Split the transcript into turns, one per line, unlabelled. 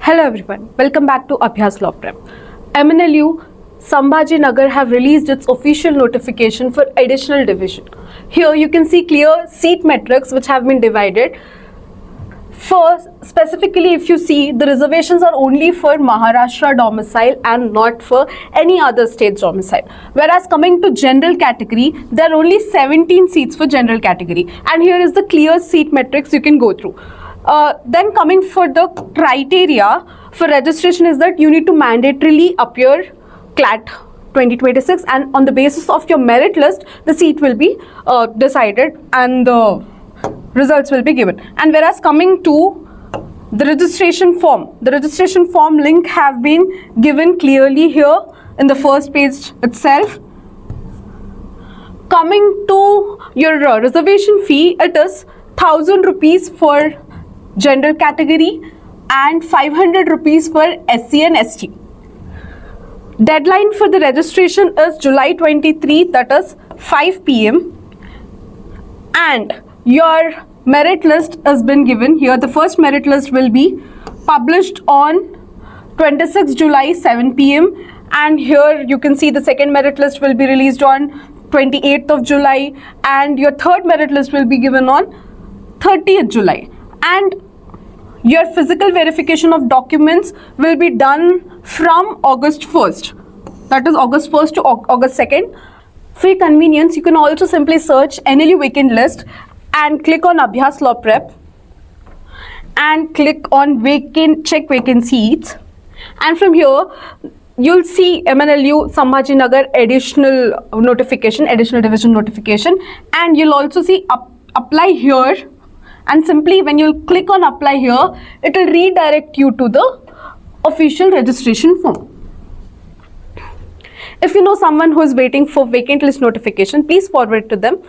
Hello everyone, welcome back to Abhyas Law Prep. MNLU Sambhaji Nagar have released its official notification for additional division. Here you can see clear seat metrics which have been divided. First, specifically if you see, the reservations are only for Maharashtra domicile and not for any other state's domicile. Whereas coming to general category, there are only 17 seats for general category. And here is the clear seat metrics you can go through. Then coming for the criteria for registration is that you need to mandatorily appear CLAT 2026, and on the basis of your merit list, the seat will be decided and the results will be given. And whereas coming to the registration form link have been given clearly here in the first page itself. Coming to your reservation fee, it is 1,000 rupees for general category and 500 rupees for SC and ST. Deadline for the registration is July 23, that is 5 p.m. and your merit list has been given here. The first merit list will be published on 26 July 7 p.m. and here you can see the second merit list will be released on 28th of July and your third merit list will be given on 30th July. And your physical verification of documents will be done from August 1st. That is August 1st to August 2nd. For your convenience, you can also simply search NLU vacant list and click on Abhyas Law Prep and click on check vacant seats. And from here, you'll see MNLU Sambhaji Nagar additional notification, additional division notification, and you'll also see apply here. And simply when you click on apply here, it will redirect you to the official registration form. If you know someone who is waiting for vacant list notification, please forward it to them.